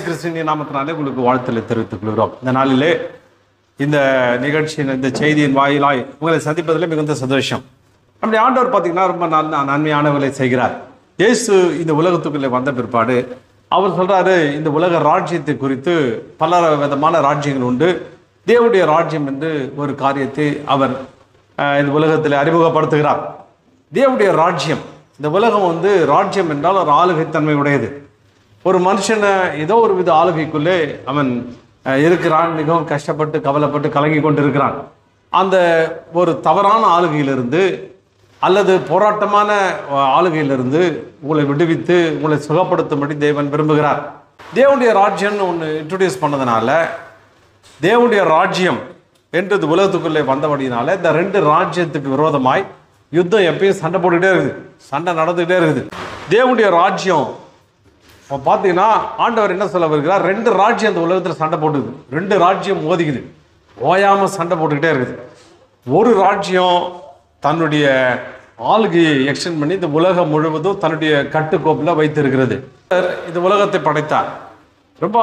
கிறிஸ்துவின் நாமத்தினாலே உங்களுக்கு வாழ்த்தலை தெரிவித்துக் கொள்கிறோம். இந்த நாளிலே இந்த நிகழ்ச்சியின் இந்த செய்தியின் வாயிலாய் உங்களை சந்திப்பதில் மிகுந்த சந்தோஷம். நம்முடைய ஆண்டவர் பார்த்தீங்கன்னா ரொம்ப நன்மையானவர்களை செய்கிறார். இயேசு இந்த உலகத்துக்குள்ளே வந்த பிற்பாடு அவர் சொல்றாரு, இந்த உலக ராஜ்யத்தை குறித்து பல விதமான ராஜ்யங்கள் உண்டு. தேவனுடைய ராஜ்யம் என்று ஒரு காரியத்தை அவர் இந்த உலகத்தில் அறிமுகப்படுத்துகிறார். தேவனுடைய ராஜ்யம், இந்த உலகம் ராஜ்யம் என்றால் ஒரு ஆளுகைத்தன்மை உடையது. ஒரு மனுஷனை ஏதோ ஒரு வித ஆளுகைக்குள்ளே அவன் இருக்கிறான், மிகவும் கஷ்டப்பட்டு கவலைப்பட்டு கலங்கி கொண்டு இருக்கிறான். அந்த ஒரு தவறான ஆளுகையிலிருந்து அல்லது போராட்டமான ஆளுகையிலிருந்து உங்களை விடுவித்து உங்களை சுகப்படுத்தும்படி தேவன் விரும்புகிறார். தேவனுடைய ராஜ்யம்னு ஒன்று இன்ட்ரடியூஸ் பண்ணதுனால, தேவனுடைய ராஜ்யம் என்றது உலகத்துக்குள்ளே வந்தபடினால இந்த ரெண்டு ராஜ்யத்துக்கு விரோதமாய் யுத்தம் எப்பயும் சண்டை போட்டுக்கிட்டே இருக்குது, சண்டை நடந்துகிட்டே இருக்குது. தேவனுடைய ராஜ்யம் பார்த்தீங்கன்னா ஆண்டவர் என்ன சொல்ல வருகிறார், ரெண்டு ராஜ்யம் அந்த உலகத்தில் சண்டை போட்டுக்குது, ரெண்டு ராஜ்யம் மோதிக்குது, ஓயாமல் சண்டை போட்டுக்கிட்டே இருக்குது. ஒரு ராஜ்யம் தன்னுடைய ஆளுகையை எக்ஸ்டெண்ட் பண்ணி இந்த உலகம் முழுவதும் தன்னுடைய கட்டுக்கோப்பில் வைத்திருக்கிறது. இந்த உலகத்தை படைத்தார். ரொம்ப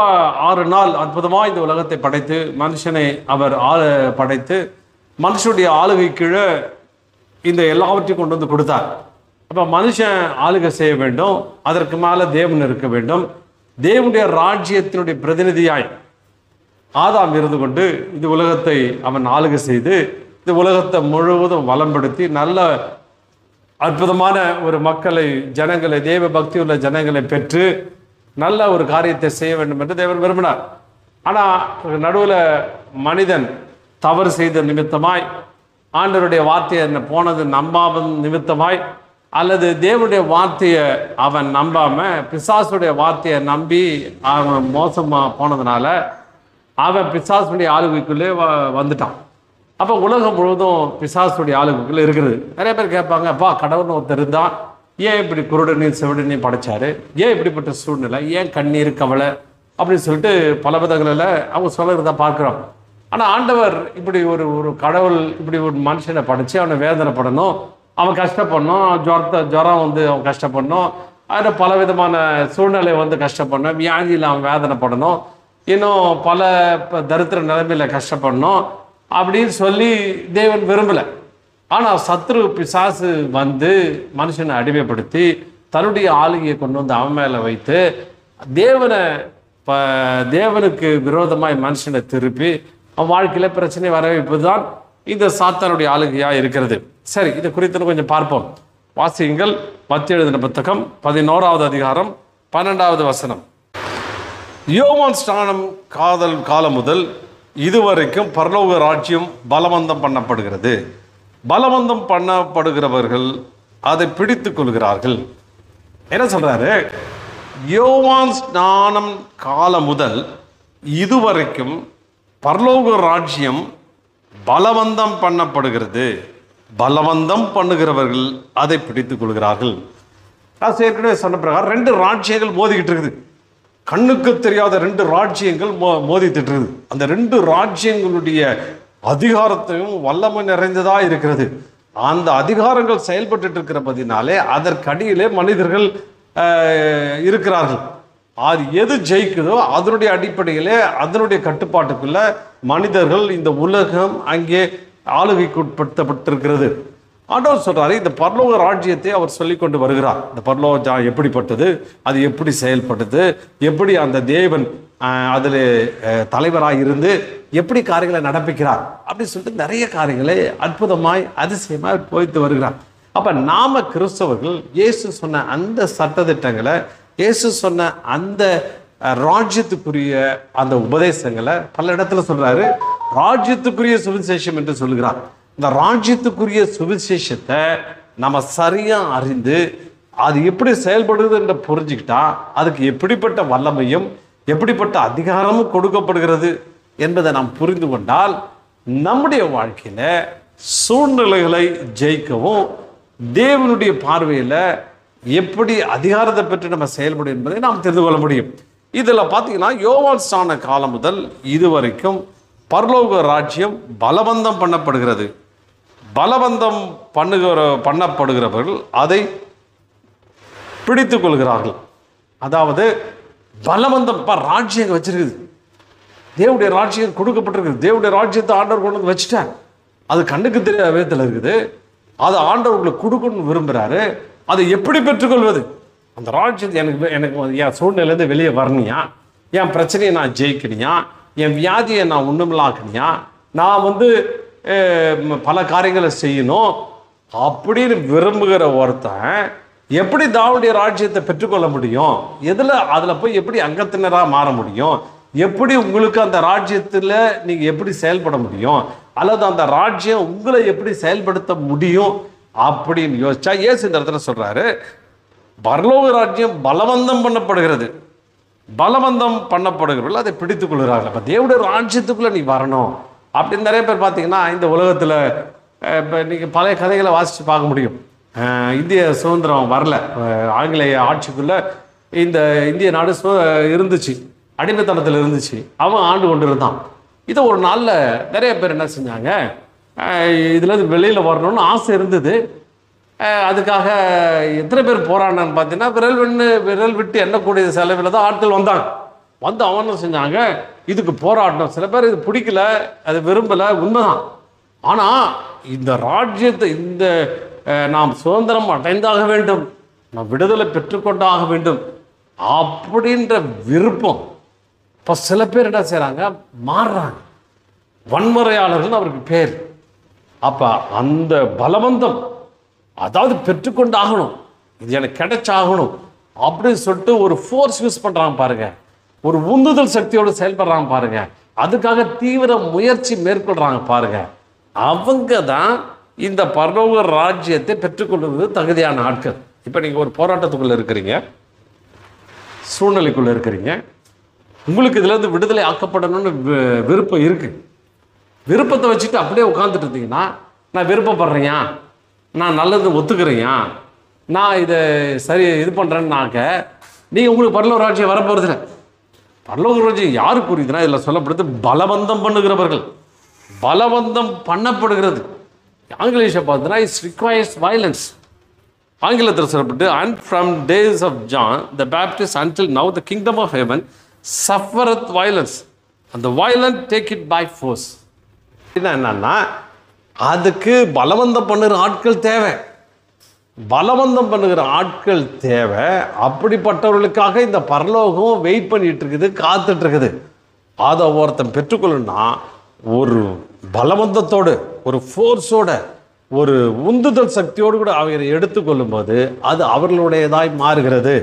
6 நாள் அற்புதமாக இந்த உலகத்தை படைத்து மனுஷனை அவர் படைத்து மனுஷனுடைய ஆளுகை கீழே இந்த எல்லாவற்றையும் கொண்டு வந்து கொடுத்தார். அப்போ மனுஷன் ஆளுகை செய்ய வேண்டும், அதற்கு மேலே தேவன் இருக்க வேண்டும். தேவனுடைய ராஜ்யத்தினுடைய பிரதிநிதியாய் ஆதாம் இருந்து கொண்டு இந்த உலகத்தை அவன் ஆளுகை செய்து இந்த உலகத்தை முழுவதும் வளம்படுத்தி நல்ல அற்புதமான ஒரு மக்களை, ஜனங்களை, தேவ பக்தி உள்ள ஜனங்களை பெற்று நல்ல ஒரு காரியத்தை செய்ய வேண்டும் என்று தேவன் விரும்பினார். ஆனால் நடுவில் மனிதன் தவறு செய்த நிமித்தமாய், ஆண்டவருடைய வார்த்தையை என்ன போனது நம்பாமல் நிமித்தமாய், அல்லது தேவனுடைய வார்த்தையை அவன் நம்பாமல் பிசாசுடைய வார்த்தையை நம்பி அவன் மோசமாக போனதுனால அவன் பிசாசுடைய ஆளுகைக்குள்ளே வந்துட்டான். அப்போ உலகம் முழுவதும் பிசாசுடைய ஆளுகைக்குள்ளே இருக்கிறது. நிறைய பேர் கேட்பாங்க, அப்பா கடவுள்னு ஒருத்தர் இருந்தால் ஏன் இப்படி குருடனையும் செவிடனையும் படைச்சாரு, ஏன் இப்படிப்பட்ட சூழ்நிலை, ஏன் கண்ணீர் கவலை அப்படின்னு சொல்லிட்டு பல விதங்களில் அவங்க சொல்லுறத பார்க்குறோம். ஆனால் ஆண்டவர் இப்படி ஒரு கடவுள் இப்படி ஒரு மனுஷனை படைச்சு அவனை வேதனைப்படணும், அவன் கஷ்டப்படணும், ஜுரம் அவன் கஷ்டப்படணும், அதில் பல விதமான சூழ்நிலை கஷ்டப்படணும், வியாதியில் அவன் வேதனைப்படணும், இன்னும் பல தரித்திர நிலைமையில் கஷ்டப்படணும் அப்படின்னு சொல்லி தேவன் விரும்பலை. ஆனால் சத்ரு பிசாசு மனுஷனை அடிமைப்படுத்தி தன்னுடைய ஆளுகையை கொண்டு வந்து அவன் மேலே வைத்து தேவனுக்கு விரோதமாய் மனுஷனை திருப்பி அவன் வாழ்க்கையில் பிரச்சனை வர வைப்பது தான் இந்த சாத்தானுடைய ஆளுகையாக இருக்கிறது. சரி, இது குறித்து கொஞ்சம் பார்ப்போம். வாசியுங்கள். மத்திய எழுதின புத்தகம் 11வது அதிகாரம் 12வது வசனம். யோவான் ஸ்நானம் காலம் முதல் இதுவரைக்கும் பரலோக ராஜ்யம் பலவந்தம் பண்ணப்படுகிறது, பலவந்தம் பண்ணப்படுகிறவர்கள் அதை பிடித்துக் கொள்கிறார்கள். என்ன சொல்றாரு? யோவான் ஸ்நானம் காலம் முதல் இதுவரைக்கும் பரலோக ராஜ்யம் பலவந்தம் பண்ணப்படுகிறது, பலவந்தம் பண்ணுகிறவர்கள் அதை பிடித்துக் கொள்கிறார்கள். நான் ஏற்கனவே சொன்ன பிரகாரம் ரெண்டு ராஜ்யங்கள் மோதிக்கிட்டு இருக்குது. கண்ணுக்கு தெரியாத ரெண்டு ராஜ்யங்கள் மோதிட்டு இருக்குது. அந்த ரெண்டு ராஜ்யங்களுடைய அதிகாரத்தையும் வல்லமை நிறைந்ததா இருக்கிறது. அந்த அதிகாரங்கள் செயல்பட்டு இருக்கிறபதினாலே அதற்கடியிலே மனிதர்கள் இருக்கிறார்கள். அது எது ஜெயிக்குதோ அதனுடைய அடிப்படையிலே அதனுடைய கட்டுப்பாட்டுக்குள்ள மனிதர்கள், இந்த உலகம் அங்கே ஆளுகைக்கு உட்படுத்தப்பட்டிருக்கிறது. ஆண்டவர் சொல்றாரு, இந்த பரலோக ராஜ்யத்தை அவர் சொல்லி கொண்டு வருகிறார். இந்த பரலோக எப்படிப்பட்டது, அது எப்படி செயல்பட்டது, எப்படி அந்த தேவன் அதில் தலைவராக இருந்து எப்படி காரியங்களை நடப்பிக்கிறார் அப்படின்னு சொல்லிட்டு நிறைய காரியங்களை அற்புதமாய் அதிசயமாய் போய்த்து வருகிறார். அப்போ நாம கிறிஸ்தவர்கள் இயேசு சொன்ன அந்த சட்டதிட்டங்களை, இயேசு சொன்ன அந்த ராஜ்யத்துக்குரிய அந்த உபதேசங்களை பல இடத்துல சொல்றாரு. ராஜ்யத்துக்குரிய சுவிசேஷம் என்று சொல்கிறார். இந்த ராஜ்யத்துக்குரிய சுவிசேஷத்தை நம்ம சரியா அறிந்து அது எப்படி செயல்படுது என்று புரிஞ்சுக்கிட்டா அதுக்கு எப்படிப்பட்ட வல்லமையும் எப்படிப்பட்ட அதிகாரமும் கொடுக்கப்படுகிறது என்பதை நாம் புரிந்து கொண்டால் நம்முடைய வாழ்க்கையில சூழ்நிலைகளை ஜெயிக்கவும் தேவனுடைய பார்வையில் எப்படி அதிகாரத்தை பெற்று நம்ம செயல்படும் என்பதை நாம் தெரிந்து கொள்ள முடியும். இதில் பார்த்தீங்கன்னா யோவான் ஸ்நான காலம் முதல் இதுவரைக்கும் பரலோக ராஜ்யம் பலவந்தம் பண்ணப்படுகிறது, பலவந்தம் பண்ணப்படுகிறவர்கள் அதை பிடித்து கொள்கிறார்கள். அதாவது பலவந்தம் ராஜ்யம் வச்சிருக்குது, தேவனுடைய ராஜ்யம் கொடுக்கப்பட்டிருக்குது. தேவனுடைய ராஜ்யத்தை ஆண்டவர் கொண்டு வந்து வச்சுட்டார். அது கண்ணுக்கு தெரியாத விதத்தில் இருக்குது. அதை ஆண்டவர் உங்களுக்கு கொடுக்கணும்னு விரும்புகிறாரு. அதை எப்படி பெற்றுக்கொள்வது? அந்த ராஜ்யத்தை எனக்கு என் சூழ்நிலையிலேருந்து வெளியே வரணியா, என் பிரச்சனையை நான் ஜெயிக்கணியா, என் வியாதியை நான் ஒன்றுமில்லாக்கணியா, நான் பல காரியங்களை செய்யணும் அப்படின்னு விரும்புகிற ஒருத்தன் எப்படி தாவனுடைய ராஜ்யத்தை பெற்றுக்கொள்ள முடியும்? அதில் போய் எப்படி அங்கத்தினராக மாற முடியும்? எப்படி உங்களுக்கு அந்த ராஜ்யத்தில் நீங்கள் எப்படி செயல்பட முடியும்? அல்லது அந்த ராஜ்யம் உங்களை எப்படி செயல்படுத்த முடியும் அப்படின்னு யோசிச்சா, இயேசு இந்த இடத்துல சொல்கிறாரு, பரலோக ராஜ்யம் பலவந்தம் பண்ணப்படுகிறது, பலவந்தம் பண்ணப்படுகிறவர்கள் அதை பிடித்துக் கொள்கிறார்கள். அப்போ தேவனுடைய ராஜ்யத்துக்குள்ளே நீ வரணும் அப்படின்னு நிறைய பேர் பார்த்தீங்கன்னா இந்த உலகத்தில் இப்போ நீங்கள் பழைய கதைகளை வாசித்து பார்க்க முடியும். இந்திய சுதந்திரம் வரல, ஆங்கிலேய ஆட்சிக்குள்ளே இந்த இந்திய நாடு இருந்துச்சு, அடிமைத்தனத்தில் இருந்துச்சு, அவன் ஆண்டு கொண்டு இருந்தான். இதை ஒரு நாளில் நிறைய பேர் என்ன செஞ்சாங்க, இதுலேருந்து வெளியில் வரணும்னு ஆசை இருந்தது. அதுக்காக எத்தனை பேர் போராடினான்னு பார்த்தீங்கன்னா விரல் விட்டு எண்ணக்கூடிய செலவில் தான் ஆட்கள் வந்தாங்க. அவன் என்ன செஞ்சாங்க, இதுக்கு போராடணும். சில பேர் இது பிடிக்கல, அது விரும்பலை, உண்மைதான். ஆனால் இந்த ராஜ்யத்தை நாம் சுதந்திரம் அடைந்தாக வேண்டும், நாம் விடுதலை பெற்றுக்கொண்டாக வேண்டும் அப்படின்ற விருப்பம். இப்போ சில பேர் என்ன செய்கிறாங்க, மாறுறாங்க, வன்முறையாளர்கள் அவருக்கு பேர். அப்போ அந்த பலவந்தம், அதாவது பெற்றுக்கொண்டாகணும், இது எனக்கு கிடைச்சாகணும் அப்படின்னு சொல்லிட்டு ஒரு ஃபோர்ஸ் யூஸ் பண்ணுறாங்க பாருங்க, ஒரு உந்துதல் சக்தியோடு செயல்படுறாங்க பாருங்க, அதுக்காக தீவிர முயற்சி மேற்கொள்கிறாங்க பாருங்க, அவங்க தான் இந்த பரலோக ராஜ்யத்தை பெற்றுக்கொள்வது தகுதியான ஆட்கள். இப்போ நீங்கள் ஒரு போராட்டத்துக்குள்ளே இருக்கிறீங்க, சூழ்நிலைக்குள்ளே இருக்கிறீங்க, உங்களுக்கு இதுலேருந்து விடுதலை ஆக்கப்படணும்னு விருப்பம் இருக்குது. விருப்பத்தை வச்சுட்டு அப்படியே உட்காந்துட்டு இருந்தீங்கன்னா, நான் விருப்பப்படுறேயா, நான் நல்லது ஒத்துக்கிறேயா, நான் இதை சரி இது பண்ணுறேன்னாக்க நீங்கள் உங்களுக்கு பரலோக ராஜ்யம் வரப்போகிறதில்ல. பரலோக ராஜ்யம் யாருக்கு புரியுதுன்னா, இதில் சொல்லப்படுது பலவந்தம் பண்ணுகிறவர்கள், பலவந்தம் பண்ணப்படுகிறது. ஆங்கிலீஷை பார்த்தீங்கன்னா இட்ஸ் ரிக்வயர்ஸ் வயலன்ஸ். ஆங்கிலத்தில் சொல்லப்பட்டு and from days of John the Baptist until now the kingdom of heaven suffereth violence and violent take it by force. என்னன்னா அதுக்கு பலவந்தம் பண்ணுகிற ஆட்கள் தேவை, பலவந்தம் பண்ணுகிற ஆட்கள் தேவை. அப்படிப்பட்டவர்களுக்காக இந்த பரலோகம் வெயிட் பண்ணிட்டு இருக்குது, காத்துட்டு இருக்குது. அதை ஒருத்தன் பெற்றுக்கொள்ளணும்னா ஒரு பலவந்தத்தோடு, ஒரு ஃபோர்ஸோட, ஒரு உந்துதல் சக்தியோடு கூட அவரை எடுத்துக்கொள்ளும் போது அது அவர்களுடையதாய் மாறுகிறது.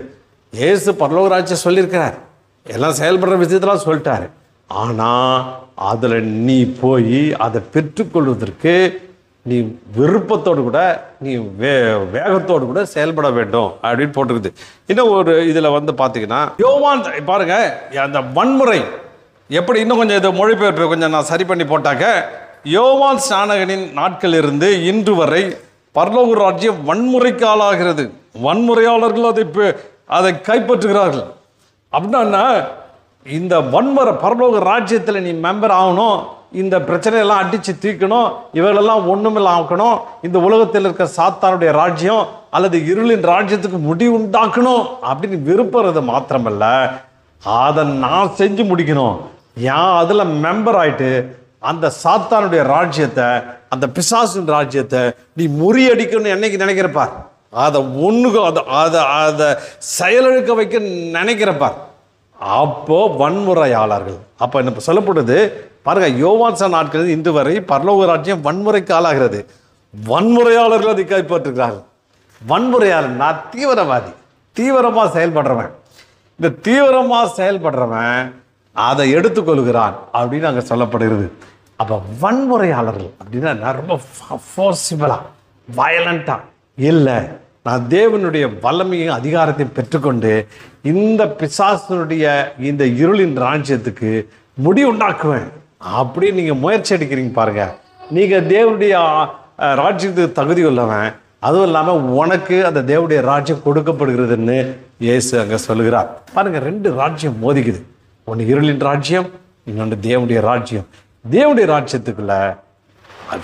இயேசு பரலோக ராஜ்யம் சொல்லியிருக்கிறார், எல்லாம் செயல்படுற விஷயத்தெல்லாம் சொல்லிட்டாரு. ஆனால் அதில் நீ போய் அதை பெற்றுக்கொள்வதற்கு நீ விருப்பத்தோடு கூட, நீ வேகத்தோடு கூட செயல்பட வேண்டும் அப்படின்னு போட்டிருக்குது. இன்னும் ஒரு இதில் பார்த்தீங்கன்னா யோவான் பாருங்க, அந்த வன்முறை எப்படி, இன்னும் கொஞ்சம் இதை மொழிபெயர்ப்பு கொஞ்சம் நான் சரி பண்ணி போட்டாக்க, யோவான் ஸ்நானகனின் நாட்கள் இருந்து இன்று வரை பரலோக ராஜ்யம் வன்முறைக்கு ஆளாகிறது, வன்முறையாளர்கள் அதை கைப்பற்றுகிறார்கள். அப்படின்னா இந்த வன்முறை பரலோக ராஜ்யத்தில் நீ மெம்பர் ஆகணும், இந்த பிரச்சனையெல்லாம் அடித்து தீர்க்கணும், இவர்களெல்லாம் ஒன்றுமில்ல ஆக்கணும், இந்த உலகத்தில் இருக்க சாத்தானுடைய ராஜ்யம் அல்லது இருளின் ராஜ்யத்துக்கு முடிவு உண்டாக்கணும் அப்படின்னு விரும்புறது மாத்திரமல்ல, அதை நான் செஞ்சு முடிக்கணும். அதில் மெம்பர் ஆயிட்டு அந்த சாத்தானுடைய ராஜ்யத்தை, அந்த பிசாசின் ராஜ்யத்தை நீ முறியடிக்கணும்னு என்னைக்கு நினைக்கிறப்பார், அதை அதை செயலிழக்க வைக்க நினைக்கிறப்பார். அப்போ வன்முறையாளர்கள், அப்போ என்ன சொல்லப்படுது பாருங்க, யோவான் நாட்களில் இன்று வரை பரலோக ராஜ்யம் வன்முறைக்கு ஆளாகிறது, வன்முறையாளர்கள் அதை கைப்பற்றுகிறார்கள். வன்முறையாளர் நான் தீவிரவாதி, தீவிரமாக செயல்படுறவன், இந்த தீவிரமாக செயல்படுறவன் அதை எடுத்துக்கொள்கிறான் அப்படின்னு அங்கே சொல்லப்படுகிறது. அப்போ வன்முறையாளர்கள் அப்படின்னா ரொம்ப ஃபோர்சிபிளா, வயலண்டா இல்லை, நான் தேவனுடைய வல்லமையும் அதிகாரத்தையும் பெற்றுக்கொண்டு இந்த பிசாசனுடைய இந்த இருளின் ராஜ்யத்துக்கு முடிவு உண்டாக்குவேன் அப்படின்னு நீங்கள் முயற்சி எடுக்கிறீங்க பாருங்க, நீங்கள் தேவனுடைய ராஜ்யத்துக்கு தகுதி உள்ளவன். அதுவும் இல்லாமல் உனக்கு அந்த தேவனுடைய ராஜ்யம் கொடுக்கப்படுகிறதுன்னு இயேசு அங்கே சொல்லுகிறார். பாருங்க, ரெண்டு ராஜ்யம் மோதிக்குது, ஒன்று இருளின் ராஜ்யம், இன்னொன்று தேவனுடைய ராஜ்யம். தேவனுடைய ராஜ்யத்துக்குள்ள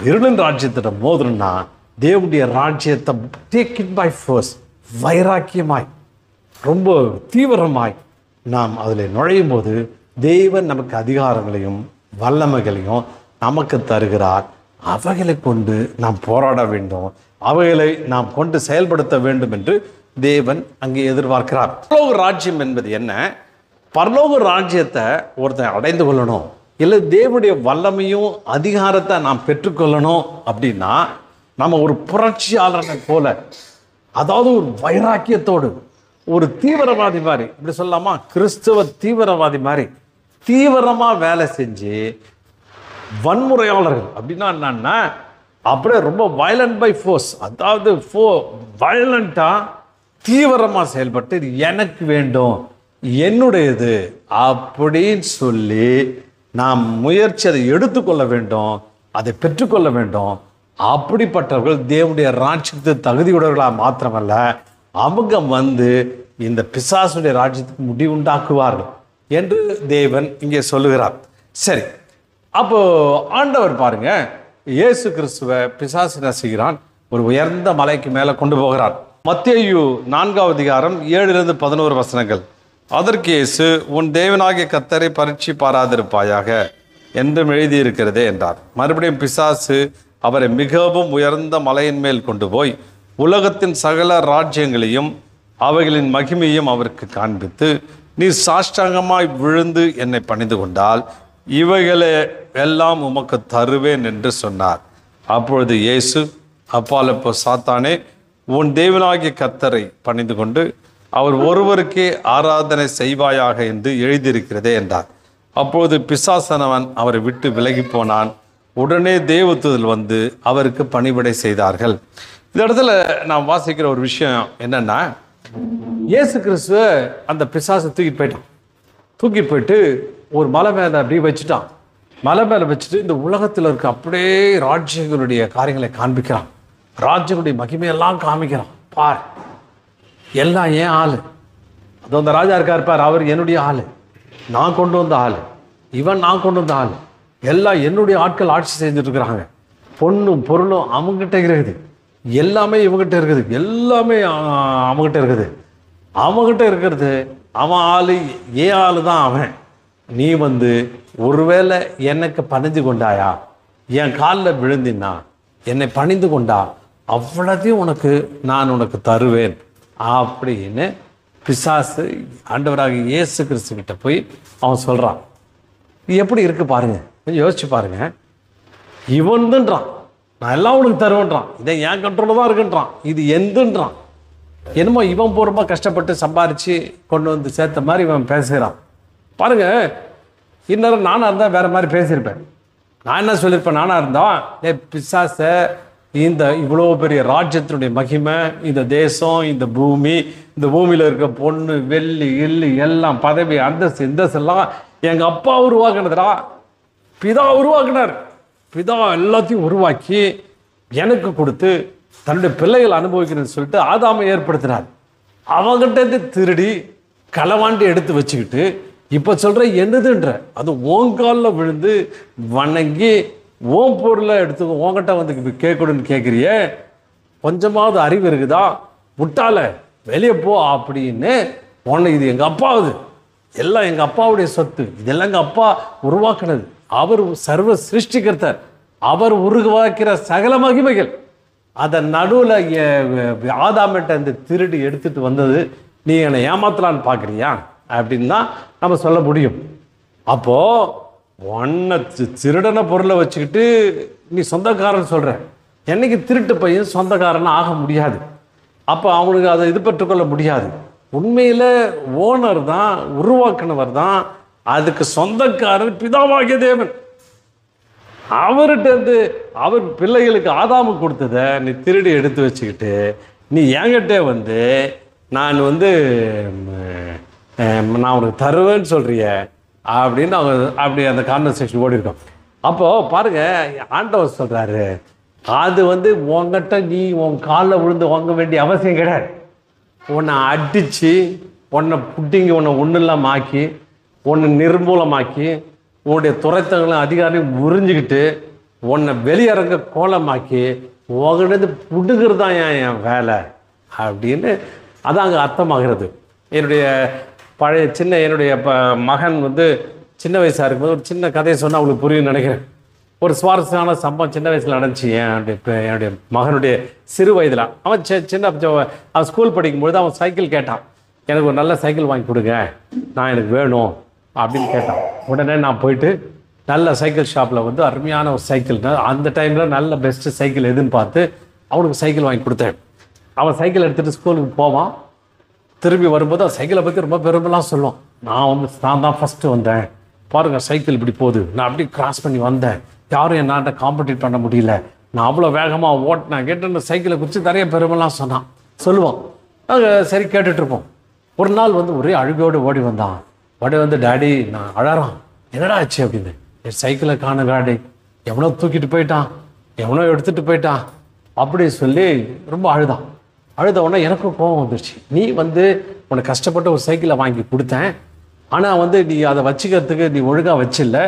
இருளின் ராஜ்யத்திட்ட மோதணும்னா தேவனுடைய ராஜ்யத்தை டேக் இட் பை ஃபோர்ஸ், வைராக்கியமாய், ரொம்ப தீவிரமாய் நாம் அதில் நுழையும் போது தேவன் நமக்கு அதிகாரங்களையும் வல்லமைகளையும் நமக்கு தருகிறார். அவைகளை கொண்டு நாம் போராட வேண்டும், அவைகளை நாம் கொண்டு செயல்படுத்த வேண்டும் என்று தேவன் அங்கே எதிர்பார்க்கிறார். பரலோக ராஜ்யம் என்பது என்ன? பரலோக ராஜ்யத்தை ஒருத்தன் அடைந்து கொள்ளணும், இல்லை தேவனுடைய வல்லமையும் அதிகாரத்தை நாம் பெற்றுக்கொள்ளணும் அப்படின்னா நம்ம ஒரு புரட்சியாளனை போல, அதாவது ஒரு வைராக்கியத்தோடு, ஒரு தீவிரவாதி மாதிரி, இப்படி சொல்லலாமா, கிறிஸ்தவ தீவிரவாதி மாதிரி தீவிரமாக வேலை செஞ்சு, வன்முறையாளர்கள் அப்படின்னா என்னன்னா அப்படியே ரொம்ப வயலண்ட் பை ஃபோர்ஸ், அதாவது வயலண்ட்டாக தீவிரமாக செயல்பட்டு இது எனக்கு வேண்டும், என்னுடையது அப்படின்னு சொல்லி நாம் முயற்சி அதை எடுத்துக்கொள்ள வேண்டும், அதை பெற்றுக்கொள்ள வேண்டும். அப்படிப்பட்டவர்கள் தேவனுடைய ராஜ்யத்துக்கு தகுதியுடையவர்களாக மாத்திரமல்ல, அவங்க இந்த பிசாசுடைய ராஜ்யத்துக்கு முடிவுண்டாக்குவார்கள் என்று தேவன் இங்கே சொல்லுகிறார். சரி, அப்போ ஆண்டவர் பாருங்க, இயேசு கிறிஸ்துவை பிசாசு என்ன செய்கிறான்? ஒரு உயர்ந்த மலைக்கு மேலே கொண்டு போகிறார். மத்தேயு 4ஆம் அதிகாரம் 7-11 வசனங்கள். அதற்கு இயேசு, உன் தேவனாகிய கர்த்தரை பரீட்சை பாராதிருப்பாயாக என்றும் எழுதியிருக்கிறதே என்றார். மறுபடியும் பிசாசு அவரை மிகவும் உயர்ந்த மலையின் மேல் கொண்டு போய் உலகத்தின் சகல ராஜ்யங்களையும் அவைகளின் மகிமையும் அவருக்கு காண்பித்து, நீ சாஷ்டாங்கமாய் விழுந்து என்னை பணிந்து கொண்டால் இவைகளை எல்லாம் உமக்கு தருவேன் என்று சொன்னார். அப்பொழுது இயேசு, அப்பால் போ சாத்தானே, உன் தேவனாகிய கர்த்தரை பணிந்து கொண்டு அவர் ஒருவருக்கே ஆராதனை செய்வாயாக என்று எழுதியிருக்கிறதே என்றார். அப்பொழுது பிசாசனவன் அவரை விட்டு விலகி போனான். உடனே தேவதூதர்கள் அவருக்கு பணிவிடை செய்தார்கள். இந்த இடத்துல நான் வாசிக்கிற ஒரு விஷயம் என்னன்னா, இயேசு கிறிஸ்துவ அந்த பிசாசை தூக்கிட்டு போயிட்டு ஒரு மலை மேலே அப்படியே வச்சுட்டான். மலை மேலே வச்சுட்டு இந்த உலகத்தில் இருக்க அப்படியே ராஜ்யங்களுடைய காரியங்களை காண்பிக்கிறான், ராஜ்யங்களுடைய மகிமையெல்லாம் காமிக்கிறான். பார், எல்லாம் ஏன் ஆள், அது அந்த ராஜா இருக்கார், அவர் என்னுடைய ஆள், நான் கொண்டு வந்த ஆள், இவன் நான் கொண்டு வந்த ஆள், எல்லாம் என்னுடைய ஆட்கள் ஆட்சி செஞ்சுட்டு இருக்கிறாங்க. பொண்ணும் பொருளும் அவங்ககிட்ட இருக்குது, எல்லாமே இவங்ககிட்ட இருக்குது, எல்லாமே அவங்ககிட்ட இருக்குது. அவங்ககிட்ட இருக்கிறது அவன் ஆள், ஏன் ஆள் தான் அவன். நீ ஒருவேளை எனக்கு பணிந்து கொண்டாயா, என் காலில் விழுந்தினா, என்னை பணிந்து கொண்டா, அவ்வளோத்தையும் நான் உனக்கு தருவேன் அப்படின்னு பிசாசு ஆண்டவராக இயேசு கிறிஸ்து கிட்ட போய் அவன் சொல்கிறான். இது எப்படி இருக்கு பாருங்க, கொஞ்சம் யோசிச்சு பாருங்க. இவன்துன்றான், நான் எல்லாம் உனக்கு தருவேன்றான், இதை என் கண்ட்ரோலில் தான் இருக்குன்றான், இது எந்துன்றான். என்னமோ இவன் பூர்வமாக கஷ்டப்பட்டு சம்பாரித்து கொண்டு சேர்த்த மாதிரி இவன் பேசுகிறான் பாருங்க. இன்னும் நானாக இருந்தால் வேறு மாதிரி பேசியிருப்பேன். நான் என்ன சொல்லியிருப்பேன்? நானாக இருந்தால், பிசாசை, இந்த இவ்வளோ பெரிய ராஜ்யத்தினுடைய மகிமை, இந்த தேசம், இந்த பூமியில் இருக்க பொண்ணு, வெள்ளி கிள்ளி எல்லாம், பதவி, அந்தஸ்து, இந்தஸ்தெல்லாம் எங்கள் அப்பா உருவாக்குனதுடா, பிதா உருவாக்குனார். பிதா எல்லாத்தையும் உருவாக்கி எனக்கு கொடுத்து தன்னுடைய பிள்ளைகள் அனுபவிக்கணும்னு சொல்லிட்டு ஆதாமை ஏற்படுத்தினார். அவங்ககிட்ட திருடி களவாண்டி எடுத்து வச்சுக்கிட்டு இப்போ சொல்கிற என்னதுன்ற, அது ஓங்காலில் விழுந்து வணங்கி ஓம் பொருளை எடுத்து உங்ககிட்ட கேட்கணும்னு கேட்குறியே, கொஞ்சமாவது அறிவு இருக்குதா? முட்டாள, வெளியே போ அப்படின்னு. உன்னை இது எங்கள் அப்பாவுது, எல்லாம் எங்கள் அப்பாவுடைய சொத்து, இதெல்லாம் எங்கள் அப்பா உருவாக்குனது, அவர் சர்வ சிருஷ்டிகர்த்தர், அவர் உருவாக்கிற சகல மகிமைகள், அதை நடுவில் ஆதாமிட்ட திருடி எடுத்துகிட்டு வந்தது நீ என்னை ஏமாத்தலான்னு பார்க்குறியா அப்படின்னு தான் நம்ம சொல்ல முடியும். அப்போது ஒன்றை திருடன பொருளை வச்சுக்கிட்டு நீ சொந்தக்காரன் சொல்கிற, என்னைக்கு திருட்டு பையன் சொந்தக்காரன் ஆக முடியாது. அப்போ அவனுக்கு அதை இது பெற்றுக்கொள்ள முடியாது. உண்மையில் ஓனர் தான், உருவாக்குனவர் தான், அதுக்கு சொந்தக்காரர் பிதாவாகிய தேவன். அவர்கிட்ட அவர் பிள்ளைகளுக்கு ஆதாமு கொடுத்ததை நீ திருடி எடுத்து வச்சுக்கிட்டு நீ என்கிட்ட நான் நான் உனக்கு தருவேன்னு சொல்கிறிய அப்படின்னு அவங்க அப்படி அந்த கான்வர்சேஷன் ஓடி இருக்கோம். அப்போது பாருங்கள், ஆண்டவர் சொல்கிறாரு, அது உங்ககிட்ட நீ உன் காலில் விழுந்து வாங்க வேண்டிய அவசியம் கிடையாது. உன்னை அடித்து, உன்னை புட்டிங்க, உன்னை ஒன்றும் இல்லாமல் ஆக்கி, உன்னை நிர்மூலமாக்கி, உன்னுடைய துறைத்தங்களும் அதிகாரியும் உறிஞ்சிக்கிட்டு உன்னை வெளியரங்க கோலமாக்கி உங்ககிட்ட புடுங்கிறது தான் என் வேலை அப்படின்னு அதான் அங்கே அர்த்தமாகிறது. என்னுடைய பழைய என்னுடைய மகன் வந்து சின்ன வயசாக இருக்கும்போது ஒரு சின்ன கதையை சொன்னால் அவங்களுக்கு புரியும்னு நினைக்கிறேன். ஒரு சுவாரஸ்யமான சம்பவம் சின்ன வயசில் நடந்துச்சு. என்னுடைய மகனுடைய சிறு வயதில் அவன் அவன் ஸ்கூல் படிக்கும்பொழுது அவன் சைக்கிள் கேட்டான். எனக்கு ஒரு நல்ல சைக்கிள் வாங்கி கொடுங்க, எனக்கு வேணும் அப்படின்னு கேட்டான். உடனே நான் போயிட்டு நல்ல சைக்கிள் ஷாப்பில் வந்து அருமையான ஒரு சைக்கிள், அந்த டைமில் நல்ல பெஸ்ட்டு சைக்கிள் எதுன்னு பார்த்து அவனுக்கு சைக்கிள் வாங்கி கொடுத்தேன். அவன் சைக்கிள் எடுத்துகிட்டு ஸ்கூலுக்கு போவான். திரும்பி வரும்போது அவன் சைக்கிளை பற்றி ரொம்ப பெருமைலாம் சொல்லுவான். நான் தான் ஃபஸ்ட்டு வந்தேன், பாருங்கள் சைக்கிள் இப்படி போகுது, நான் அப்படி கிராஸ் பண்ணி வந்தேன், யாரும் என்னாட்ட காம்படிட் பண்ண முடியல, நான் அவ்வளோ வேகமாக ஓட்டினேன் கேட்டு சைக்கிளை குறித்து நிறைய பெருமைலாம் சொல்லுவான். நாங்கள் சரி கேட்டுட்ருப்போம். ஒரு நாள் வந்து ஒரே அழுகையோடு ஓடி வந்தான். வந்து டாடி நான் அழறான், என்னடா ஆச்சு அப்படின்னு. என் சைக்கிளை காண டாடி, எவனோ தூக்கிட்டு போயிட்டான், எவனோ எடுத்துகிட்டு போயிட்டான் அப்படி சொல்லி ரொம்ப அழுத உடனே எனக்கும் கோபம் வந்துருச்சு. நீ வந்து உனக்கு கஷ்டப்பட்டு ஒரு சைக்கிளை வாங்கி கொடுத்தேன், ஆனால் வந்து நீ அதை வச்சுக்கிறதுக்கு நீ ஒழுங்காக வச்சில்ல,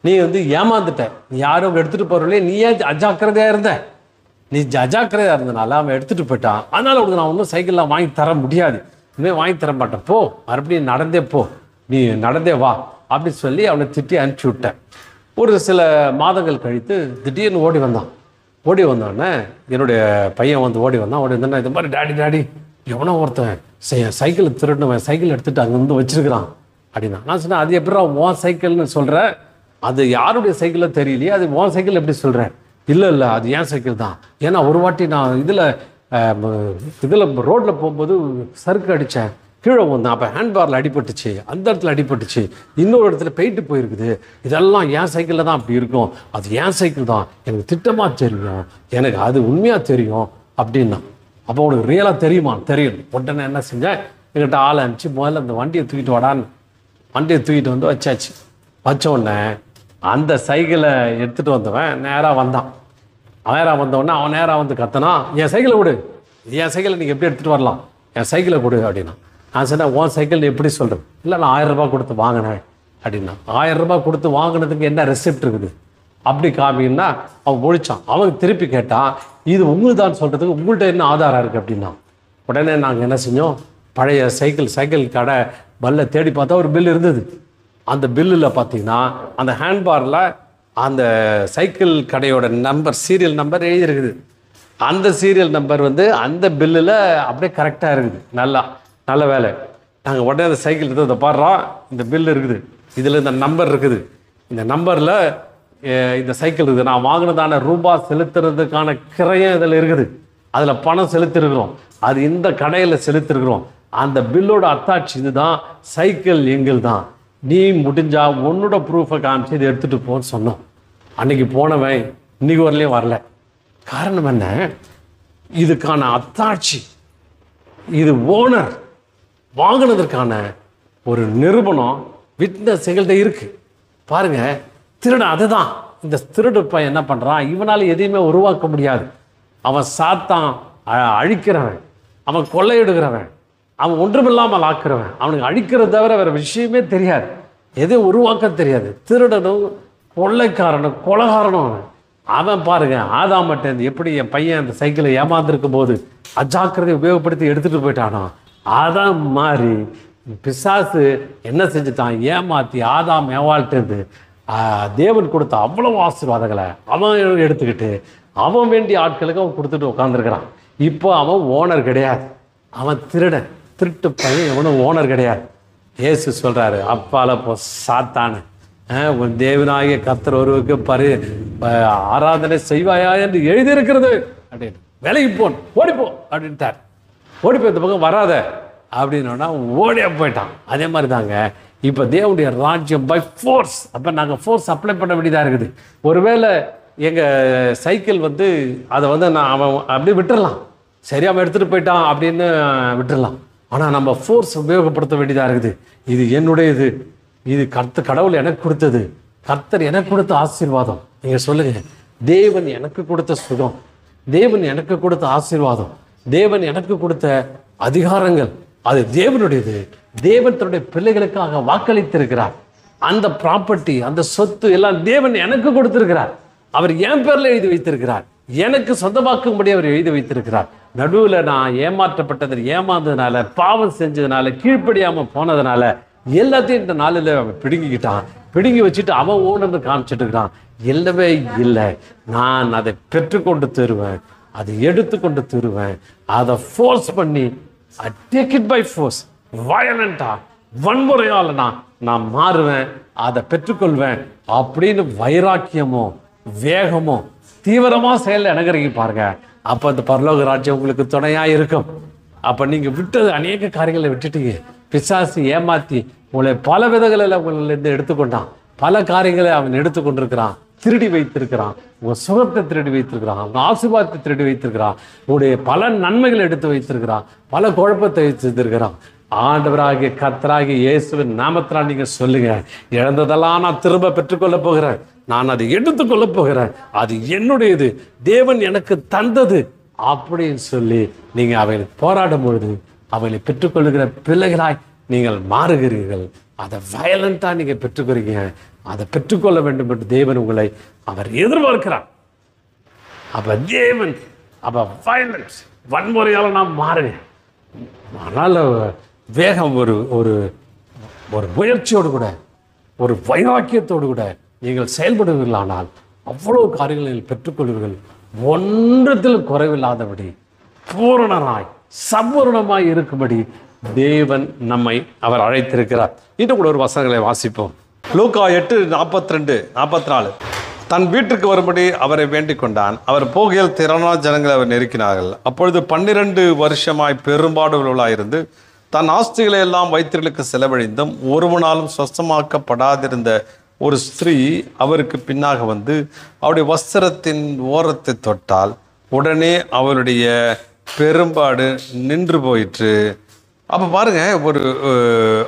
நீ வந்து ஏமாந்துட்ட, நீ யாரும் எடுத்துகிட்டு போகிறவங்களே நீ ஏன் அஜாக்கிரதையாக இருந்த, நீ அஜாக்கிரதையாக இருந்தனால அவன் எடுத்துகிட்டு போயிட்டான், அதனால் உனக்கு நான் ஒன்றும் சைக்கிள்லாம் வாங்கி தர முடியாது, இனிமேல் வாங்கி தர மாட்டேன், போ மறுபடியும் நடந்தே போ, நீ நடந்தே வா அப்படின்னு சொல்லி அவனை திட்டி அனுப்பிச்சி விட்டேன். ஒரு சில மாதங்கள் கழித்து திடீர்னு ஓடி வந்தோடனே என்னுடைய பையன் வந்து ஓடி வந்தோன்னா இது மாதிரி டாடி எவனோ ஒருத்தன் சைக்கிள் திருடுனவன் சைக்கிள் எடுத்துகிட்டு அங்கேருந்து வச்சிருக்கிறான் அப்படின்னா. நான் சொன்னேன், அது எப்படா உன் சைக்கிள்னு சொல்கிற, அது யாருடைய சைக்கிளோ தெரியலையே, அது உன் சைக்கிள் எப்படி சொல்கிறேன். இல்லை அது என் சைக்கிள் தான், ஏன்னா ஒரு வாட்டி நான் இதில் ரோட்டில் போகும்போது சறுக்கு அடித்தேன், கீழே வந்தேன், அப்போ ஹேண்ட்பாரில் அடிபட்டுச்சு, அந்த இடத்துல அடிபட்டுச்சு, இன்னொரு இடத்துல போயிட்டு போயிருக்குது, இதெல்லாம் என் சைக்கிளில் தான் அப்படி இருக்கும், அது என் சைக்கிள் தான், எனக்கு திட்டமாக தெரியும், எனக்கு அது உண்மையாக தெரியும் அப்படின்னா. அப்போ உனக்கு ரியலாக தெரியுமா? தெரியும். உடனே என்ன செஞ்சேன், என்கிட்ட ஆளை அனுப்பிச்சு முதல்ல அந்த வண்டியை தூக்கிட்டு வாடான்னு வண்டியை தூக்கிட்டு வந்து வச்சாச்சு. வச்ச உடனே அந்த சைக்கிளை எடுத்துகிட்டு வந்தவன் நேராக வந்தவொடனே அவன் நேராக வந்து கத்தனா, என் சைக்கிளை கொடு, என் சைக்கிளை நீங்கள் எப்படி எடுத்துகிட்டு வரலாம், என் சைக்கிளை கொடு அப்படின்னா. நான் சொன்னேன், உன் சைக்கிள் எப்படி சொல்கிறேன். இல்லை நான் 1000 ரூபாய் கொடுத்து வாங்கினேன் அப்படின்னா. 1000 ரூபாய் கொடுத்து வாங்கினதுக்கு என்ன ரெசிப்ட் இருக்குது அப்படி காமின்னா அவன் ஒழிச்சான். அவன் திருப்பி கேட்டான், இது உங்களுக்கு தான் சொல்கிறதுக்கு உங்கள்கிட்ட என்ன ஆதாரம் இருக்குது அப்படின்னா. உடனே நாங்கள் என்ன செஞ்சோம், பழைய சைக்கிள் கடை பல்ல தேடி பார்த்தா ஒரு பில் இருந்தது. அந்த பில்லில் பார்த்தீங்கன்னா அந்த ஹேண்ட்பாரில் அந்த சைக்கிள் கடையோட சீரியல் நம்பர் எழுதியிருக்குது. அந்த சீரியல் நம்பர் வந்து அந்த பில்லில் அப்படியே கரெக்டாக இருக்குது. நல்ல வேலை. நாங்கள் உடனே அந்த சைக்கிள் எடுத்து அதை பாடுறோம், இந்த பில் இருக்குது, இதில் இந்த நம்பர் இருக்குது, இந்த நம்பரில் இந்த சைக்கிள் இருக்குது, நான் வாங்கினதான ரூபாய் செலுத்துறதுக்கான கிரயம் இதில் இருக்குது, அதில் பணம் செலுத்திருக்கிறோம், அது இந்த கடையில் செலுத்திருக்கிறோம், அந்த பில்லோட அத்தாட்சி இதுதான், சைக்கிள் எங்கள் தான், நீ முடிஞ்சா உன்னோட ப்ரூஃபை காமிச்சு இதை எடுத்துகிட்டு போன்னு சொன்னோம். அன்றைக்கி போனவன் இன்றைக்கி வரலையும் வரல. காரணம் என்ன, இதுக்கான அத்தாட்சி, இது ஓனர் வாங்கினதற்கான ஒரு நிரூபணம் விட்னஸ் எங்கள்கிட்ட இருக்குது. பாருங்கள், திருடன் அதுதான். இந்த திருடு பையன் என்ன பண்ணுறான், இவனால் எதையுமே உருவாக்க முடியாது. அவன் சாத்தான் அழிக்கிறவன், அவன் கொள்ளையிடுகிறவன், அவன் ஒன்றுமில்லாமல் ஆக்குறவன், அவனுக்கு அழிக்கிறத தவிர வேறு விஷயமே தெரியாது, எதையும் உருவாக்க தெரியாது. திருடனும் கொள்ளைக்காரனும் கொலைகாரனும் அவன் பாருங்க, ஆதாமட்டேருந்து எப்படி என் பையன் அந்த சைக்கிளை ஏமாந்துருக்கும் போது அஜாக்கிரதை உபயோகப்படுத்தி எடுத்துகிட்டு போயிட்டானோ, அதான் மாதிரி பிசாசு என்ன செஞ்சுட்டான், ஏமாற்றி ஆதாம் ஏவாள்கிட்டேருந்து தேவன் கொடுத்த அவ்வளவு ஆசீர்வாதங்களை அவன் எடுத்துக்கிட்டு அவன் வேண்டிய ஆட்களுக்கு அவன் கொடுத்துட்டு உட்காந்துருக்கிறான். இப்போ அவன் ஓனர் கிடையாது, அவன் திருட்டு பையன், எவனும் ஓனர் கிடையாது. இயேசு சொல்கிறாரு, அப்பால போ சாத்தானு, உன் தேவனாகிய கர்த்தர் ஒருவருக்கு ஆராதனை செய்வாயா என்று எழுதியிருக்கிறது அப்படின்னு, விலைக்கு போன் ஓடிப்போ அப்படின்ட்டார். ஓடிப்போ இந்த பக்கம் வராத அப்படின்னா ஓடியா போயிட்டான். அதே மாதிரி தாங்க இப்போ தேவனுடைய ராஜ்யம் பை ஃபோர்ஸ். அப்போ நாங்கள் ஃபோர்ஸ் அப்ளை பண்ண வேண்டியதாக இருக்குது. ஒருவேளை எங்கள் சைக்கிள் வந்து அதை வந்து அவன் அப்படியே விட்டுடலாம், சரி அவன் எடுத்துகிட்டு போயிட்டான் அப்படின்னு விட்டுடலாம். ஆனால் நம்ம ஃபோர்ஸ் உபயோகப்படுத்த வேண்டியதாக இருக்குது. இது என்னுடையது, இது கடவுள் எனக்கு கொடுத்தது, கர்த்தர் எனக்கு கொடுத்த ஆசீர்வாதம். நீங்கள் சொல்லுங்கள், தேவன் எனக்கு கொடுத்த சுகம், தேவன் எனக்கு கொடுத்த ஆசீர்வாதம், தேவன் எனக்கு கொடுத்த அதிகாரங்கள், அது தேவனுடையது. தேவன் தன்னுடைய பிள்ளைகளுக்காக வாக்களித்திருக்கிறார். அந்த ப்ராப்பர்ட்டி, அந்த சொத்து எல்லாம் தேவன் எனக்கு கொடுத்திருக்கிறார். அவர் என் பேரில் எழுதி வைத்திருக்கிறார். எனக்கு சொந்தமாக்கும்படி அவர் எழுதி வைத்திருக்கிறார். நடுவில் நான் ஏமாந்ததுனால, பாவம் செஞ்சதுனால, கீழ்ப்படியாமல் போனதுனால எல்லாத்தையும் இந்த நாளில் அவன் பிடுங்கிக்கிட்டான். பிடுங்கி வச்சுட்டு அவன் ஓனர்னு காமிச்சிட்டு இருக்கிறான். இல்லவே இல்லை, நான் அதை பெற்றுக்கொண்டு தருவேன், அதை எடுத்துக்கொண்டு தருவேன். அதை ஃபோர்ஸ் பண்ணி டேக் இட் பை ஃபோர்ஸ், வயலண்டா, வன்முறையால் நான் மாறுவேன், அதை பெற்றுக்கொள்வேன் அப்படின்னு வைராக்கியமோ வேகமோ தீவிரமாக செயலில் இணங்குறீங்க பாருங்க. அப்போ அந்த பரலோக ராஜ்யம் உங்களுக்கு துணையாக இருக்கும். அப்போ நீங்கள் விட்டது அநேக காரியங்களை விட்டுட்டீங்க. பிசாசு ஏமாற்றி உங்களை பல விதங்களில் உங்களிலிருந்து எடுத்துக்கொண்டான். பல காரியங்களை அவன் எடுத்துக்கொண்டிருக்கிறான், திருடி வைத்திருக்கிறான். உங்கள் சுகத்தை திருடி வைத்திருக்கிறான், உங்கள் ஆசீர்வாதத்தை திருடி வைத்திருக்கிறான், உங்களுடைய பல நன்மைகளை எடுத்து வைத்திருக்கிறான், பல குழப்பத்தை வைத்திருக்கிறான். ஆண்டவராகிய கர்த்தராகிய இயேசுவின் நாமத்தினால் நீங்கள் சொல்லுங்க, இழந்ததெல்லாம் நான் திரும்ப பெற்றுக்கொள்ள போகிறேன், நான் அதை எடுத்துக்கொள்ள போகிறேன், அது என்னுடையது, தேவன் எனக்கு தந்தது அப்படின்னு சொல்லி நீங்கள் அவைகளுக்கு போராடும் பொழுது அவைகளை பெற்றுக்கொள்ளுகிற பிள்ளைகளாய் நீங்கள் மாறுகிறீர்கள். அதை வயலண்டாக நீங்கள் பெற்றுக்கிறீங்க. அதை பெற்றுக்கொள்ள வேண்டும் என்று தேவன் உங்களை அவர் எதிர்பார்க்கிறார். அப்போ தேவன் வயலன்ஸ், வன்முறையால் நான் மாறுவேன். அதனால் வேகம், ஒரு ஒரு ஒரு முயற்சியோடு கூட, ஒரு வைராக்கியத்தோடு கூட நீங்கள் செயல்படுவீர்களானால் அவ்வளோ காரியங்களில் பெற்றுக்கொள்வீர்கள். ஒன்றத்தில் குறைவில்லாதபடி பூரணமாய் சம்பூர்ணமாய் இருக்கும்படி தேவன் நம்மை அவர் அழைத்திருக்கிறார். இன்னும் கூட ஒரு வசனங்களை வாசிப்போம். லூக்கா 8:42-44. தன் வீட்டுக்கு வரும்படி அவரை வேண்டிக் கொண்டான். அவர் போகையில் திரளான ஜனங்களை அவர் நெருக்கினார்கள். அப்பொழுது 12 வருஷமாய் பெரும்பாடுகளாயிருந்து தன் ஆஸ்திகளை எல்லாம் வைத்தியர்களுக்கு செலவழிந்தும் ஒருவனாலும் சொஸ்தமாக்கப்படாதிருந்த ஒரு ஸ்திரீ அவருக்கு பின்னாக வந்து அவருடைய வஸ்திரத்தின் ஓரத்தை தொட்டால் உடனே அவருடைய பெரும்பாடு நின்று போயிற்று. அப்போ பாருங்க, ஒரு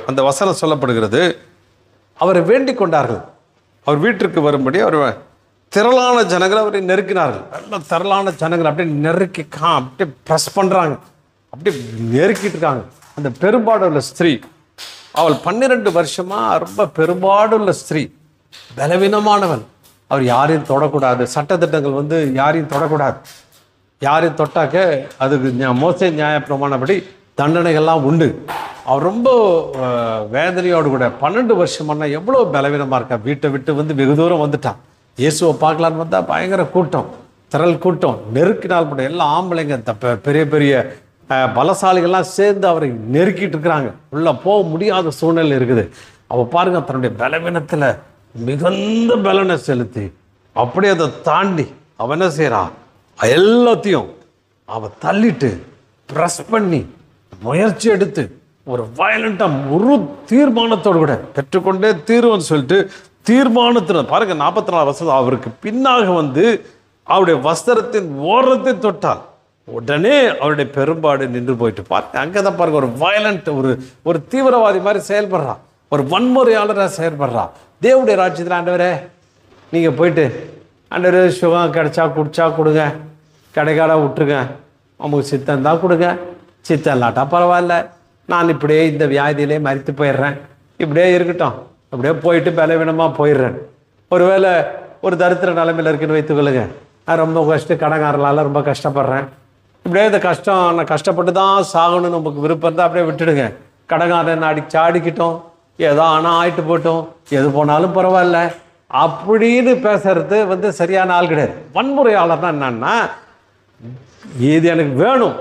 அந்த வசனம் சொல்லப்படுகிறது, அவரை வேண்டிக் கொண்டார்கள். அவர் வீட்டிற்கு வரும்படி அவர் திரளான ஜனங்களை அவரை நெருக்கினார்கள். நல்ல திரளான ஜனங்கள் அப்படியே நெருக்கி அப்படியே ப்ரெஸ் பண்ணுறாங்க, அப்படியே நெருக்கிட்டு இருக்காங்க. அந்த பெரும்பாடுள்ள ஸ்திரீ, அவள் 12 வருஷமாக ரொம்ப பெரும்பாடுள்ள ஸ்திரீ, பலவீனமானவன். அவர் யாரையும் தொடக்கூடாது, சட்டத்திட்டங்கள் வந்து யாரையும் தொடக்கூடாது. யாரையும் தொட்டாக்க அதுக்கு மோசே நியாய பிரமாணப்படி தண்டனைகள்லாம் உண்டு. அவர் ரொம்ப வேதனையோடு கூட 12 வருஷமான எவ்வளோ பலவீனமாக இருக்கா. வீட்டை விட்டு வந்து வெகு தூரம் வந்துட்டான். இயேசுவை பார்க்கலான்னு வந்தால் பயங்கர கூட்டம், திரள் கூட்டம், நெருக்கினால் கூட எல்லாம் ஆம்பளைங்க, பெரிய பெரிய பலசாலிகள்லாம் சேர்ந்து அவரை நெருக்கிட்டு இருக்கிறாங்க. உள்ளே போக முடியாத சூழ்நிலை இருக்குது. அவள் பாருங்க, தன்னுடைய பலவீனத்தில் மிகுந்த பலனை செலுத்தி அப்படியே அதை தாண்டி அவன் என்ன செய்கிறான், எல்லாத்தையும் அவள் தள்ளிட்டு ப்ரெஸ் பண்ணி முயற்சி எடுத்து ஒரு வயலண்டாக ஒரு தீர்மானத்தோடு கூட பெற்றுக்கொண்டே தீர்வுன்னு சொல்லிட்டு தீர்மானத்தில் பாருங்க 44 வருஷம் அவருக்கு பின்னாக வந்து அவருடைய வஸ்திரத்தின் ஓரத்தை தொட்டால் உடனே அவருடைய பெரும்பாடு நின்று போயிட்டு பாருங்க. அங்கே தான் பாருங்க, ஒரு வயலண்ட், ஒரு தீவிரவாதி மாதிரி செயல்படுறான், ஒரு வன்முறையாளராக செயல்படுறான். தேவனுடைய ராஜ்யத்தில் ஆண்டவரே நீங்கள் போயிட்டு ஆண்டவரே சுகம் கிடைச்சா குடிச்சா கொடுங்க, கிடைக்காட விட்டுருங்க, நமக்கு சித்தம் தான் கொடுங்க, சித்தம் இல்லாட்டா பரவாயில்ல, நான் இப்படியே இந்த வியாதியிலே மறித்து போயிடுறேன், இப்படியே இருக்கட்டும், அப்படியே போயிட்டு பலவீனமாக போயிடுறேன். ஒருவேளை ஒரு தரித்திர நிலைமையில் இருக்குன்னு வைத்துக்கொள்ளுங்க, நான் ரொம்ப கடங்காரலால் ரொம்ப கஷ்டப்படுறேன், இப்படியே இந்த கஷ்டம், நான் கஷ்டப்பட்டு தான் சாகணும்னு நமக்கு விருப்பம் இருந்தால் அப்படியே விட்டுடுங்க. கடங்காரன் அடிக்கிட்டோம், ஏதோ ஆனால் ஆயிட்டு போட்டோம், எது போனாலும் பரவாயில்ல அப்படின்னு பேசுறது வந்து சரியான ஆள் கிடையாது. வன்முறையாளர்னா என்னன்னா, இது எனக்கு வேணும்.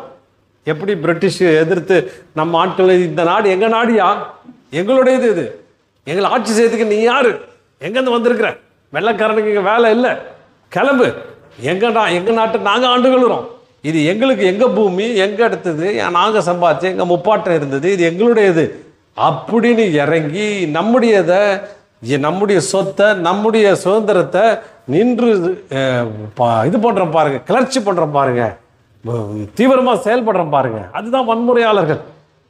எப்படி பிரிட்டிஷ் எதிர்த்து நம்ம ஆட்கள், இந்த நாடு எங்கள் நாடியா, எங்களுடையது, இது எங்களை ஆட்சி செய்யறதுக்கு நீ யாரு, எங்கேருந்து வந்திருக்கிற, வெள்ளைக்காரனுக்கு இங்கே வேலை இல்லை, கிளம்பு, எங்கள் நாட்டை நாங்கள் ஆண்டுகளுறோம், இது எங்களுக்கு, எங்கள் பூமி, எங்கள் எடுத்தது, நாங்கள் சம்பாதிச்சு, எங்கள் முப்பாட்டம் இருந்தது, இது எங்களுடையது அப்படின்னு இறங்கி நம்முடைய சொத்தை, நம்முடைய சுதந்திரத்தை நின்று இது பண்ணுறோம் பாருங்க, கிளர்ச்சி பண்ணுறோம் பாருங்க, தீவிரமாக செயல்படுறோம் பாருங்க, அதுதான் வன்முறையாளர்கள்.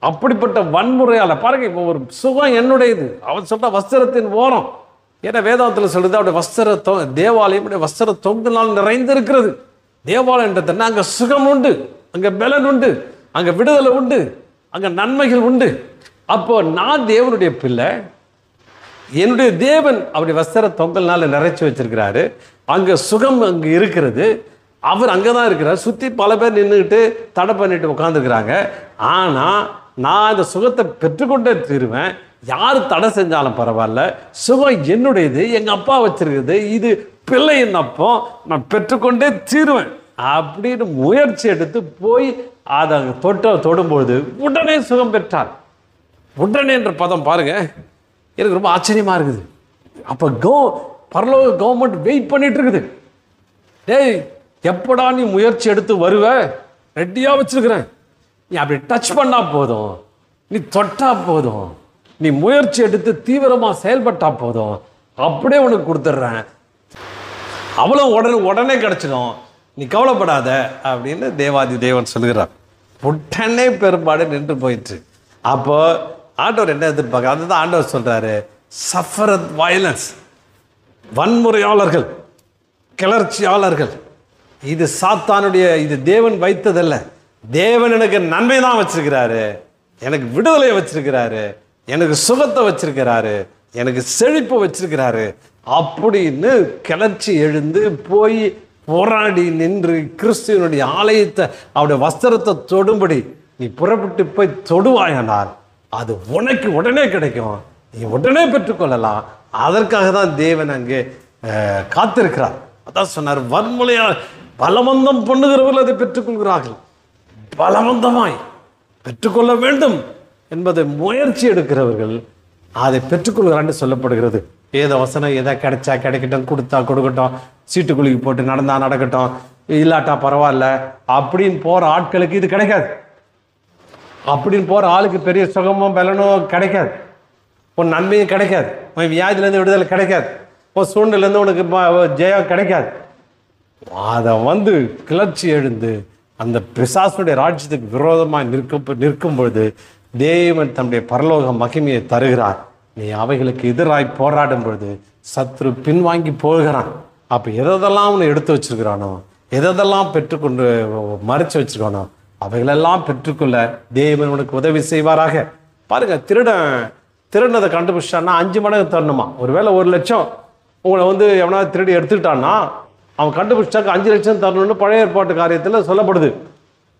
அப்படிப்பட்ட வன்முறையாளர் பாருங்க. இப்போ ஒரு சுகம் என்னுடையது, அவன் சொன்ன வஸ்திரத்தின் ஓரம், ஏன்னா வேதாந்தத்தில் சொல்றது அவருடைய வஸ்திர தேவாலயம் வஸ்திர தொங்கினால் நிறைந்து இருக்கிறது. தேவாலயன்றதுன்னா அங்கே சுகம் உண்டு, அங்கே பலன் உண்டு, அங்கே விடுதலை உண்டு, அங்கே நன்மைகள் உண்டு. அப்போ நான் தேவனுடைய பிள்ளை, என்னுடைய தேவன் அவருடைய வஸ்திர தொங்கல்னால நிறைச்சி வச்சிருக்கிறாரு, அங்கே சுகம் அங்கே இருக்கிறது. அவர் அங்கே தான் இருக்கிறார். சுற்றி பல பேர் நின்றுக்கிட்டு தடை பண்ணிட்டு உட்காந்துருக்குறாங்க. ஆனால் நான் இந்த சுகத்தை பெற்றுக்கொண்டே தீருவேன். யார் தடை செஞ்சாலும் பரவாயில்ல, சுகம் என்னுடையது, எங்கள் அப்பா வச்சிருக்குது, இது பிள்ளையின் அப்போ நான் பெற்றுக்கொண்டே தீருவேன் அப்படின்னு முயற்சி எடுத்து போய் அதை தொடும்பொழுது உடனே சுகம் பெற்றார். உடனே என்ற பதம் பாருங்க, எனக்கு ரொம்ப ஆச்சரியமாக இருக்குது. அப்போ பரலோக கவர்மெண்ட் வெயிட் பண்ணிட்டு இருக்குது. டேய், எப்படா நீ முயற்சி எடுத்து வருவ, ரெடியாக வச்சிருக்கிறேன். நீ அப்படி டச் பண்ணா போதும், நீ தொட்டா போதும், நீ முயற்சி எடுத்து தீவிரமாக செயல்பட்டா போதும், அப்படியே உனக்கு கொடுத்துட்றேன், அவ்வளோ உடனே கிடச்சிடும், நீ கவலைப்படாத அப்படின்னு தேவாதி தேவன் சொல்லுகிறார். உடனே பெரும்பாடு நின்று போயிட்டு. அப்போ ஆண்டவர் என்ன எதிர்பார்க்க, அதுதான் ஆண்டவர் சொல்றாரு, சஃபரத் வயலன்ஸ், வன்முறையாளர்கள், கிளர்ச்சியாளர்கள், இது சாத்தானுடைய, இது தேவன் வைத்ததல்ல. தேவன் எனக்கு நன்மை தான் வச்சிருக்கிறாரு, எனக்கு விடுதலையை வச்சிருக்கிறாரு, எனக்கு சுகத்தை வச்சிருக்கிறாரு, எனக்கு செழிப்பு வச்சிருக்கிறாரு அப்படின்னு கிளர்ச்சி எழுந்து போய் போராடி நின்று கிறிஸ்துவனுடைய ஆலயத்தை, அவருடைய வஸ்திரத்தை தொடும்படி நீ புறப்பட்டு போய் தொடுவாயானால் அது உனக்கு உடனே கிடைக்கும், நீ உடனே பெற்றுக்கொள்ளலாம். அதற்காக தான் தேவன் அங்கே காத்திருக்கிறார். அதான் சொன்னார், வன்முறையால் பலவந்தம் பண்ணுகிறவர்கள் அதை பெற்றுக்கொள்கிறார்கள், பலவந்தமாய் பெற்றுக்கொள்ள வேண்டும் என்பதை முயற்சி எடுக்கிறவர்கள் அதை பெற்றுக்கொள்கிறான்னு சொல்லப்படுகிறது. ஏதோ வசனம் எதை கிடைச்சா கிடைக்கட்டும், கொடுத்தா கொடுக்கட்டும், சீட்டுக்குலுக்கி போட்டு நடந்தா நடக்கட்டும், இல்லாட்டா பரவாயில்ல அப்படின்னு போகிற ஆட்களுக்கு இது கிடைக்காது. அப்படின்னு போகிற ஆளுக்கு பெரிய சுகமும் பலனும் கிடைக்காது, உன் நன்மையும் கிடைக்காது, உன் வியாதியிலேருந்து விடுதலை கிடைக்காது, உன் சூழ்நிலேருந்து உனக்கு ஜெயம் கிடைக்காது. அதை கிளர்ச்சி எழுந்து அந்த பிசாசுடைய ராஜ்யத்துக்கு விரோதமாக நிற்கும் பொழுது தேவன் தன்னுடைய பரலோக மகிமையை தருகிறார். நீ அவைகளுக்கு எதிராய் போராடும் பொழுது சத்ரு பின்வாங்கி போகிறான். அப்போ எதெல்லாம் அவனை எடுத்து வச்சிருக்கிறானோ, எதெல்லாம் பெற்றுக்கொண்டு மறைச்சு வச்சிருக்கானோ அவைகளெல்லாம் பெற்றுக்கொள்ள தேவன் உனக்கு உதவி செய்வாராக. பாருங்க, திருடனதை கண்டுபிடிச்சான்னா 5 மடங்கு தரணுமா. ஒருவேளை 1 லட்சம் உங்களை எவனாவது திருடி எடுத்துக்கிட்டான்னா அவன் கண்டுபிடிச்சாக்க 5 லட்சம் தரணும்னு பழைய ஏற்பாட்டு காரியத்தில் சொல்லப்படுது.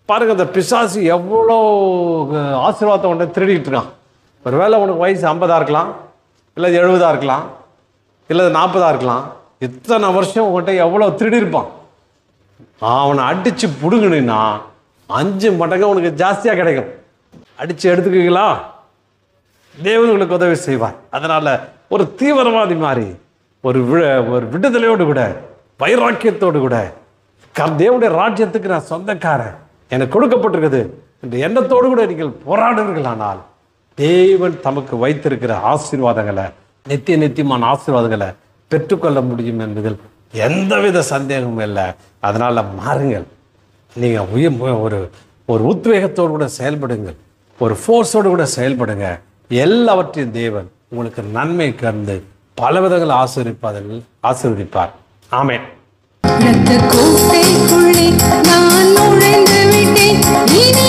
பாருங்க, இந்த பிசாசு எவ்வளோ ஆசீர்வாதத்தை உடனே திருடிட்டு இருக்கான். ஒருவேளை உனக்கு வயசு 50 இருக்கலாம், இல்லை 70 இருக்கலாம், இல்லை 40 இருக்கலாம். இத்தனை வருஷம் உங்கள்கிட்ட எவ்வளோ திருடி இருப்பான். அவனை அடித்து பிடுங்கினா 5 மடங்கு உனக்கு ஜாஸ்தியாக கிடைக்கும். அடித்து எடுத்துக்குவீங்களா? தேவன் உங்களுக்கு உதவி செய்வார். அதனால் ஒரு தீவிரவாதி மாதிரி ஒரு விடுதலையோடு கூட, வைராக்கியத்தோடு கூட, தேவனுடைய ராஜ்யத்துக்கு நான் சொந்தக்காரன், எனக்கு கொடுக்கப்பட்டிருக்குது என்ற எண்ணத்தோடு கூட நீங்கள் போராடுவீர்களானால் தேவன் தமக்கு வைத்திருக்கிற ஆசீர்வாதங்களை, நித்தியமான ஆசீர்வாதங்களை பெற்றுக்கொள்ள முடியும் என்பதில் எந்தவித சந்தேகமும் இல்லை. அதனால் மாறுங்கள். நீங்கள் ஒரு உத்வேகத்தோடு கூட செயல்படுங்கள், ஒரு ஃபோர்ஸோடு கூட செயல்படுங்க. எல்லாவற்றையும் தேவன் உங்களுக்கு நன்மை கண்டு பல விதங்கள் ஆசீர்வதிப்பார். ஆமென். இரத்த கோட்டைக்குள்ளே நான் நுழைந்து விட்டேன். இனி